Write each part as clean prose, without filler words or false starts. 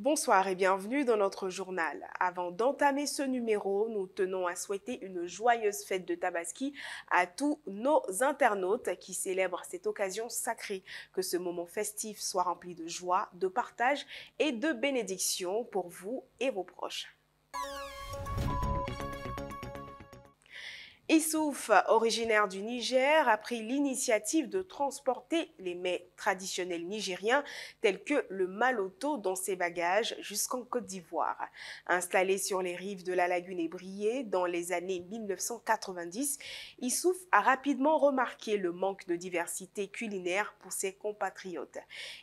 Bonsoir et bienvenue dans notre journal. Avant d'entamer ce numéro, nous tenons à souhaiter une joyeuse fête de Tabaski à tous nos internautes qui célèbrent cette occasion sacrée. Que ce moment festif soit rempli de joie, de partage et de bénédiction pour vous et vos proches. Issouf, originaire du Niger, a pris l'initiative de transporter les mets traditionnels nigériens tels que le maloto dans ses bagages jusqu'en Côte d'Ivoire. Installé sur les rives de la lagune Ébriée dans les années 1990, Issouf a rapidement remarqué le manque de diversité culinaire pour ses compatriotes.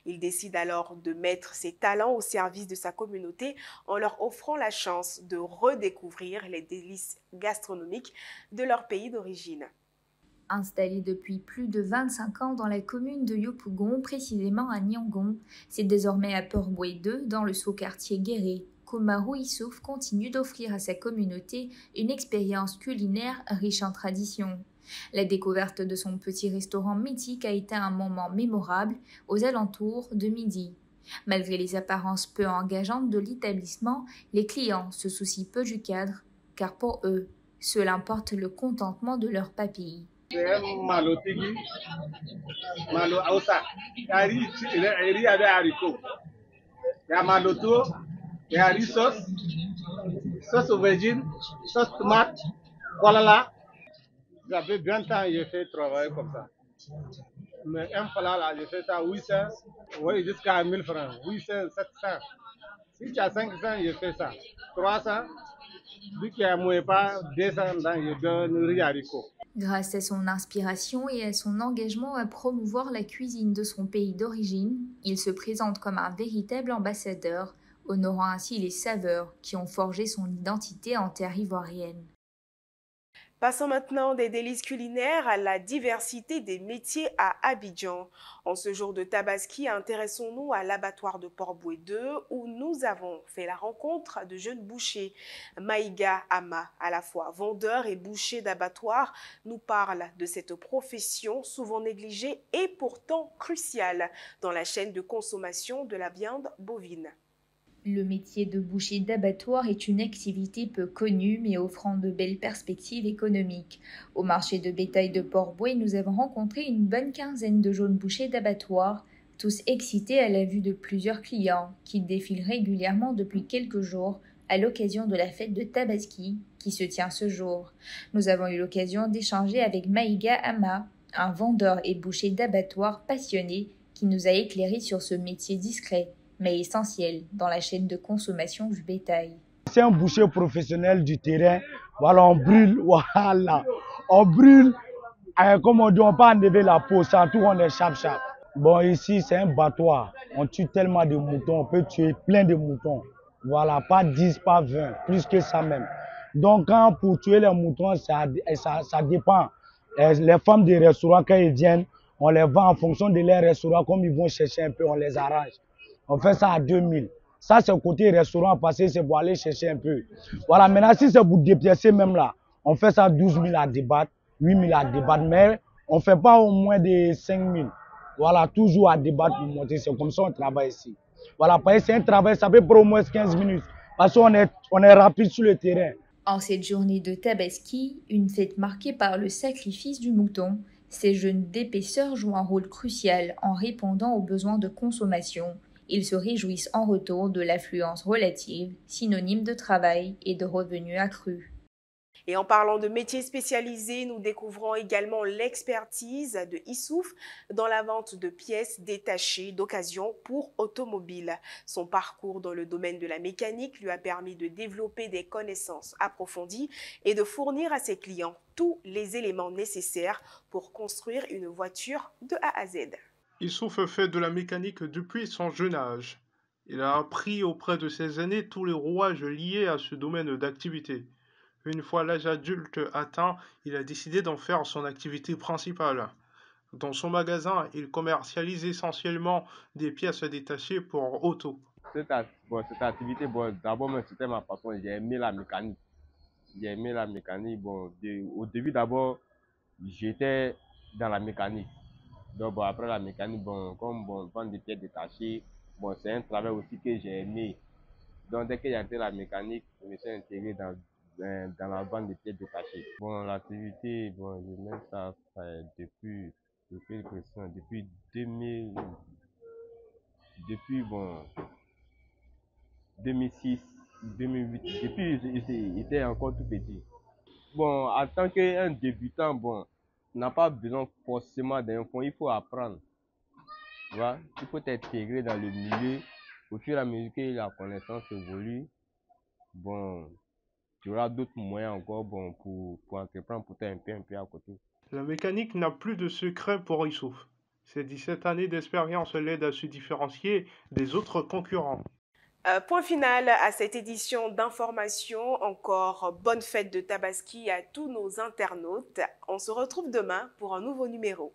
Il décide alors de mettre ses talents au service de sa communauté en leur offrant la chance de redécouvrir les délices gastronomiques de leur pays d'origine. Installé depuis plus de 25 ans dans la commune de Yopougon, précisément à Niangon, c'est désormais à Port-Boué 2, dans le sous-quartier Guéré, qu'Oumarou Issouf continue d'offrir à sa communauté une expérience culinaire riche en traditions. La découverte de son petit restaurant mythique a été un moment mémorable aux alentours de midi. Malgré les apparences peu engageantes de l'établissement, les clients se soucient peu du cadre, car pour eux, cela importe le contentement de leur papille. C'est un malotigi, malo Hausa. Il y a des haricots. Il y a maloto, il y a riz sauce, sauce aubergine, sauce tomate. Voilà là. Ça fait 20 ans que j'ai fait travailler comme ça. Mais un plat là, j'ai fait ça 800, oui, jusqu'à 1000 francs. 800, 700. Si tu as 500, je fais ça. 300, vu qu'il n'y a moins pas 200, je donne riz haricot. Grâce à son inspiration et à son engagement à promouvoir la cuisine de son pays d'origine, il se présente comme un véritable ambassadeur, honorant ainsi les saveurs qui ont forgé son identité en terre ivoirienne. Passons maintenant des délices culinaires à la diversité des métiers à Abidjan. En ce jour de Tabaski, intéressons-nous à l'abattoir de Port-Boué 2 où nous avons fait la rencontre de jeunes bouchers. Maïga Ama, à la fois vendeur et boucher d'abattoir, nous parle de cette profession souvent négligée et pourtant cruciale dans la chaîne de consommation de la viande bovine. Le métier de boucher d'abattoir est une activité peu connue mais offrant de belles perspectives économiques. Au marché de bétail de Port-Boué, nous avons rencontré une bonne quinzaine de jeunes bouchers d'abattoir, tous excités à la vue de plusieurs clients qui défilent régulièrement depuis quelques jours à l'occasion de la fête de Tabaski qui se tient ce jour. Nous avons eu l'occasion d'échanger avec Maïga Ama, un vendeur et boucher d'abattoir passionné qui nous a éclairé sur ce métier discret mais essentiel dans la chaîne de consommation du bétail. C'est un boucher professionnel du terrain. Voilà, on brûle, voilà. On brûle, comme on dit, on peut enlever la peau, surtout on est chap-chap. Bon, ici, c'est un battoir. On tue tellement de moutons, on peut tuer plein de moutons. Voilà, pas 10, pas 20, plus que ça même. Donc, quand pour tuer les moutons, ça dépend. Les femmes des restaurants, quand ils viennent, on les vend en fonction de leurs restaurants, comme ils vont chercher un peu, on les arrange. On fait ça à 2000. Ça, c'est côté restaurant, parce que c'est pour aller chercher un peu. Voilà, maintenant, si c'est pour dépiécer même là, on fait ça 12 000 à débattre, 8 000 à débattre, mais on ne fait pas au moins de 5 000. Voilà, toujours à débattre pour monter. C'est comme ça qu'on travaille ici. Voilà, parce que c'est un travail, ça peut prendre au moins 15 minutes. Parce qu'on est rapide sur le terrain. En cette journée de Tabaski, une fête marquée par le sacrifice du mouton, ces jeunes d'épaisseur jouent un rôle crucial en répondant aux besoins de consommation. Ils se réjouissent en retour de l'affluence relative, synonyme de travail et de revenus accrus. Et en parlant de métiers spécialisés, nous découvrons également l'expertise de Issouf dans la vente de pièces détachées d'occasion pour automobiles. Son parcours dans le domaine de la mécanique lui a permis de développer des connaissances approfondies et de fournir à ses clients tous les éléments nécessaires pour construire une voiture de A à Z. Issouf fait de la mécanique depuis son jeune âge. Il a appris auprès de ses aînés tous les rouages liés à ce domaine d'activité. Une fois l'âge adulte atteint, il a décidé d'en faire son activité principale. Dans son magasin, il commercialise essentiellement des pièces détachées pour auto. Cette activité, bon, d'abord, c'était ma passion. J'ai aimé la mécanique. J'ai aimé la mécanique. Bon, au début, d'abord, j'étais dans la mécanique. Donc, bon, après la mécanique, bon, comme bon, vendre des pièces détachées, bon, c'est un travail aussi que j'ai aimé. Donc, dès que j'ai arrêté la mécanique, je me suis intégré dans la vente de pièces détachées. Bon, l'activité, bon, je mène ça depuis 2000, depuis, bon, 2006, 2008, depuis j'étais encore tout petit. Bon, en tant qu'un débutant, bon, on n'a pas besoin forcément d'un fonds, il faut apprendre. Tu vois, il faut t'intégrer dans le milieu. Au fur et à mesure que la connaissance évolue, bon, tu auras d'autres moyens encore bon, pour entreprendre, pour faire un peu à côté. La mécanique n'a plus de secret pour Issouf. Ses 17 années d'expérience l'aident à se différencier des autres concurrents. Point final à cette édition d'information. Encore bonne fête de Tabaski à tous nos internautes. On se retrouve demain pour un nouveau numéro.